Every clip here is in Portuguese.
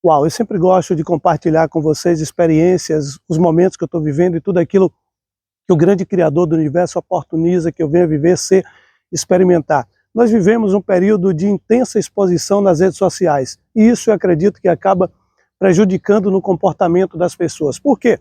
Uau, eu sempre gosto de compartilhar com vocês experiências, os momentos que eu estou vivendo e tudo aquilo que o grande Criador do Universo oportuniza que eu venha viver, ser, experimentar. Nós vivemos um período de intensa exposição nas redes sociais e isso eu acredito que acaba prejudicando no comportamento das pessoas. Por quê?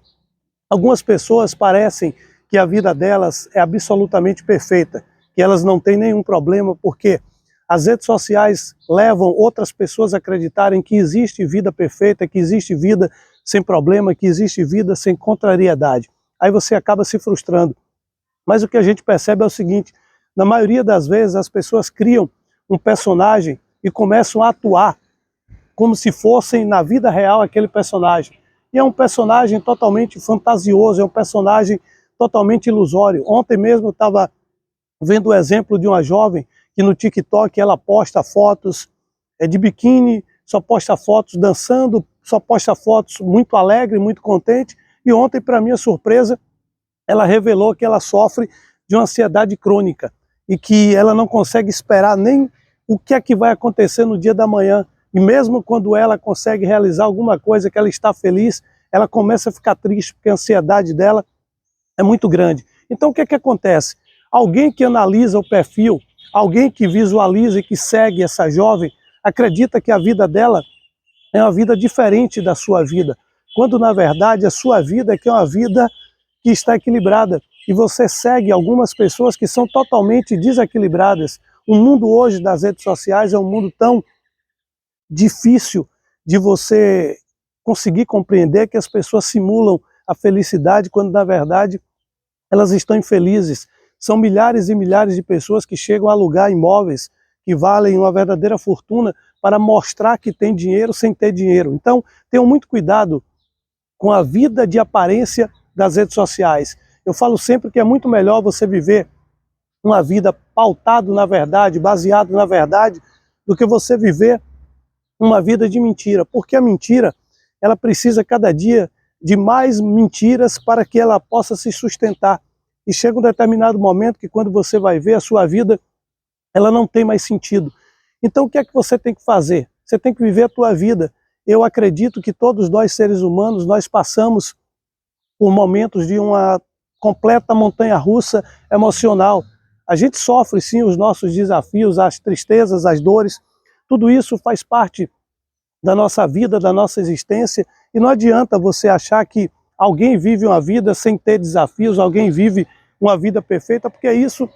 Algumas pessoas parecem que a vida delas é absolutamente perfeita, que elas não têm nenhum problema, porque as redes sociais levam outras pessoas a acreditarem que existe vida perfeita, que existe vida sem problema, que existe vida sem contrariedade. Aí você acaba se frustrando. Mas o que a gente percebe é o seguinte, na maioria das vezes as pessoas criam um personagem e começam a atuar como se fossem na vida real aquele personagem. E é um personagem totalmente fantasioso, é um personagem totalmente ilusório. Ontem mesmo eu estava vendo o exemplo de uma jovem que no TikTok ela posta fotos de biquíni, só posta fotos dançando, só posta fotos muito alegre, muito contente. E ontem, para minha surpresa, ela revelou que ela sofre de uma ansiedade crônica e que ela não consegue esperar nem o que é que vai acontecer no dia da manhã. E mesmo quando ela consegue realizar alguma coisa que ela está feliz, ela começa a ficar triste porque a ansiedade dela é muito grande. Então o que é que acontece? Alguém que analisa o perfil, alguém que visualiza e que segue essa jovem, acredita que a vida dela é uma vida diferente da sua vida, quando na verdade a sua vida é que é uma vida que está equilibrada. E você segue algumas pessoas que são totalmente desequilibradas. O mundo hoje das redes sociais é um mundo tão difícil de você conseguir compreender que as pessoas simulam a felicidade quando na verdade elas estão infelizes. São milhares e milhares de pessoas que chegam a alugar imóveis que valem uma verdadeira fortuna para mostrar que tem dinheiro sem ter dinheiro. Então, tenham muito cuidado com a vida de aparência das redes sociais. Eu falo sempre que é muito melhor você viver uma vida pautado na verdade, baseado na verdade, do que você viver uma vida de mentira. Porque a mentira, ela precisa cada dia de mais mentiras para que ela possa se sustentar. E chega um determinado momento que quando você vai ver a sua vida, ela não tem mais sentido. Então o que é que você tem que fazer? Você tem que viver a tua vida. Eu acredito que todos nós seres humanos, nós passamos por momentos de uma completa montanha-russa emocional. A gente sofre sim os nossos desafios, as tristezas, as dores, tudo isso faz parte da nossa vida, da nossa existência, e não adianta você achar que alguém vive uma vida sem ter desafios, alguém vive uma vida perfeita, porque isso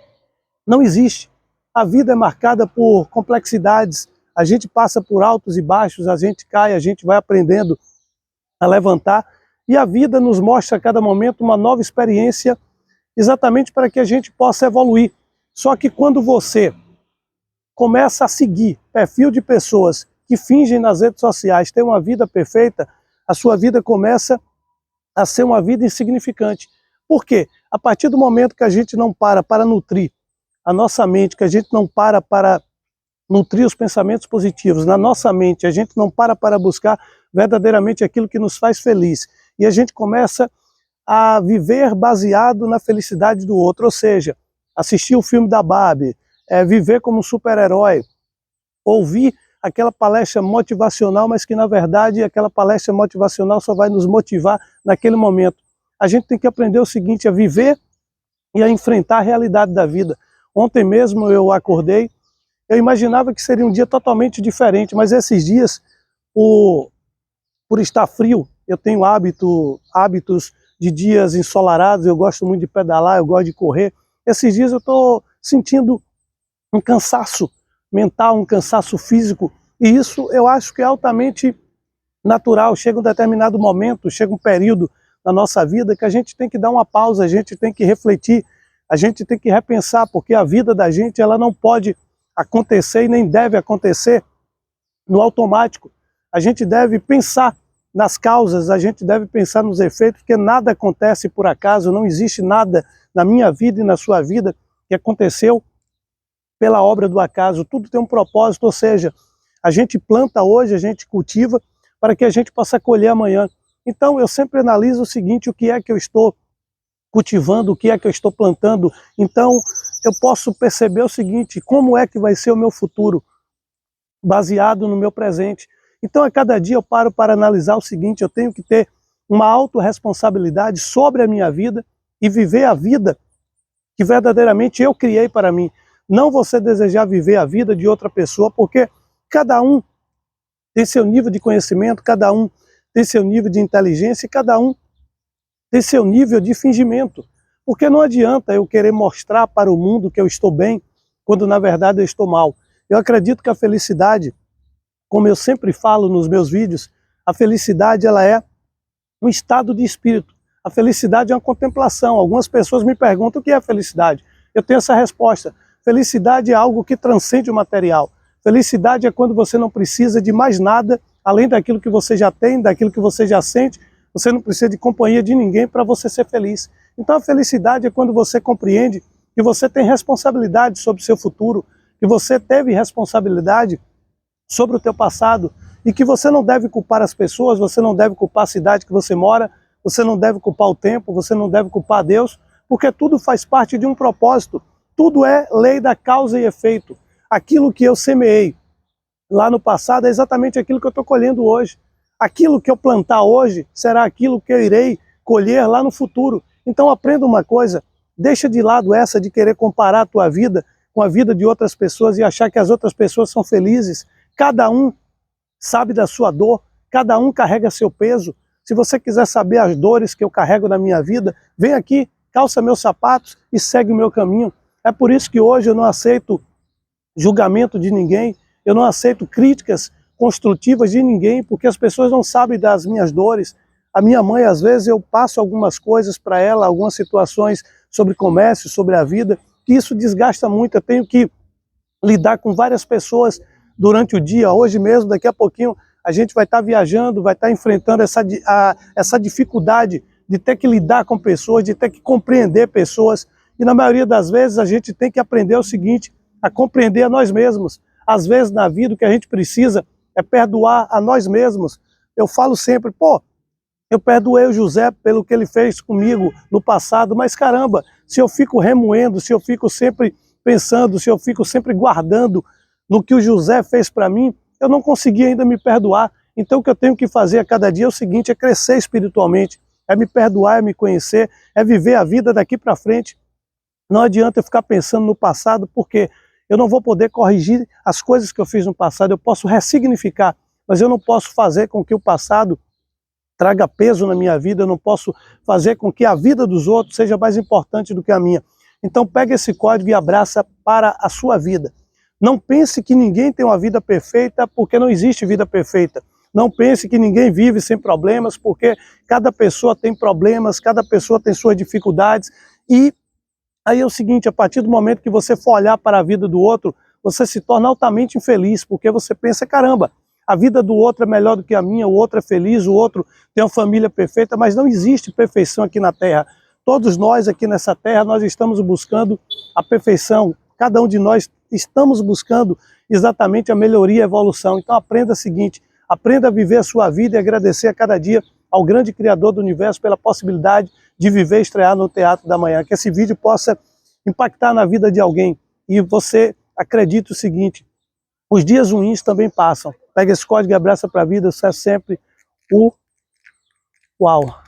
não existe. A vida é marcada por complexidades, a gente passa por altos e baixos, a gente cai, a gente vai aprendendo a levantar, e a vida nos mostra a cada momento uma nova experiência, exatamente para que a gente possa evoluir. Só que quando você começa a seguir perfil de pessoas que fingem nas redes sociais ter uma vida perfeita, a sua vida começa a ser uma vida insignificante. Por quê? A partir do momento que a gente não para nutrir a nossa mente, que a gente não para nutrir os pensamentos positivos na nossa mente, a gente não para buscar verdadeiramente aquilo que nos faz feliz, e a gente começa a viver baseado na felicidade do outro, ou seja, assistir o filme da Barbie, viver como um super-herói, ouvir aquela palestra motivacional, mas que na verdade aquela palestra motivacional só vai nos motivar naquele momento. A gente tem que aprender o seguinte, a viver e a enfrentar a realidade da vida. Ontem mesmo eu acordei, eu imaginava que seria um dia totalmente diferente, mas esses dias, por estar frio, eu tenho hábitos de dias ensolarados, eu gosto muito de pedalar, eu gosto de correr. Esses dias eu estou sentindo um cansaço mental, um cansaço físico, e isso eu acho que é altamente natural. Chega um determinado momento, chega um período na nossa vida que a gente tem que dar uma pausa, a gente tem que refletir, a gente tem que repensar, porque a vida da gente ela não pode acontecer e nem deve acontecer no automático. A gente deve pensar nas causas, a gente deve pensar nos efeitos, porque nada acontece por acaso, não existe nada na minha vida e na sua vida que aconteceu pela obra do acaso, tudo tem um propósito, ou seja, a gente planta hoje, a gente cultiva para que a gente possa colher amanhã. Então eu sempre analiso o seguinte, o que é que eu estou cultivando, o que é que eu estou plantando, então eu posso perceber o seguinte, como é que vai ser o meu futuro, baseado no meu presente. Então a cada dia eu paro para analisar o seguinte: eu tenho que ter uma autorresponsabilidade sobre a minha vida e viver a vida que verdadeiramente eu criei para mim. Não você desejar viver a vida de outra pessoa, porque cada um tem seu nível de conhecimento, cada um tem seu nível de inteligência e cada um tem seu nível de fingimento. Porque não adianta eu querer mostrar para o mundo que eu estou bem, quando na verdade eu estou mal. Eu acredito que a felicidade, como eu sempre falo nos meus vídeos, a felicidade ela é um estado de espírito. A felicidade é uma contemplação. Algumas pessoas me perguntam o que é felicidade. Eu tenho essa resposta. Felicidade é algo que transcende o material. Felicidade é quando você não precisa de mais nada, além daquilo que você já tem, daquilo que você já sente. Você não precisa de companhia de ninguém para você ser feliz. Então a felicidade é quando você compreende que você tem responsabilidade sobre o seu futuro, que você teve responsabilidade sobre o teu passado e que você não deve culpar as pessoas, você não deve culpar a cidade que você mora, você não deve culpar o tempo, você não deve culpar Deus, porque tudo faz parte de um propósito. Tudo é lei da causa e efeito. Aquilo que eu semeei lá no passado é exatamente aquilo que eu estou colhendo hoje. Aquilo que eu plantar hoje será aquilo que eu irei colher lá no futuro. Então aprenda uma coisa, deixa de lado essa de querer comparar a tua vida com a vida de outras pessoas e achar que as outras pessoas são felizes. Cada um sabe da sua dor, cada um carrega seu peso. Se você quiser saber as dores que eu carrego na minha vida, vem aqui, calça meus sapatos e segue o meu caminho. É por isso que hoje eu não aceito julgamento de ninguém, eu não aceito críticas construtivas de ninguém, porque as pessoas não sabem das minhas dores. A minha mãe, às vezes, eu passo algumas coisas para ela, algumas situações sobre comércio, sobre a vida, que isso desgasta muito. Eu tenho que lidar com várias pessoas durante o dia. Hoje mesmo, daqui a pouquinho, a gente vai estar viajando, vai estar enfrentando essa dificuldade de ter que lidar com pessoas, de ter que compreender pessoas. E na maioria das vezes a gente tem que aprender o seguinte, a compreender a nós mesmos. Às vezes na vida o que a gente precisa é perdoar a nós mesmos. Eu falo sempre, pô, eu perdoei o José pelo que ele fez comigo no passado, mas caramba, se eu fico remoendo, se eu fico sempre pensando, se eu fico sempre guardando no que o José fez para mim, eu não consegui ainda me perdoar. Então o que eu tenho que fazer a cada dia é o seguinte, é crescer espiritualmente, é me perdoar, é me conhecer, é viver a vida daqui para frente. Não adianta eu ficar pensando no passado, porque eu não vou poder corrigir as coisas que eu fiz no passado, eu posso ressignificar, mas eu não posso fazer com que o passado traga peso na minha vida, eu não posso fazer com que a vida dos outros seja mais importante do que a minha. Então pega esse código e abraça para a sua vida. Não pense que ninguém tem uma vida perfeita, porque não existe vida perfeita. Não pense que ninguém vive sem problemas, porque cada pessoa tem problemas, cada pessoa tem suas dificuldades. E aí é o seguinte, a partir do momento que você for olhar para a vida do outro, você se torna altamente infeliz, porque você pensa, caramba, a vida do outro é melhor do que a minha, o outro é feliz, o outro tem uma família perfeita, mas não existe perfeição aqui na Terra. Todos nós aqui nessa Terra, nós estamos buscando a perfeição. Cada um de nós estamos buscando exatamente a melhoria e a evolução. Então aprenda o seguinte, aprenda a viver a sua vida e agradecer a cada dia ao grande Criador do Universo pela possibilidade de viver e estrear no Teatro da Manhã. Que esse vídeo possa impactar na vida de alguém. E você acredite o seguinte, os dias ruins também passam. Pega esse código e abraça para a vida, você é sempre o uau.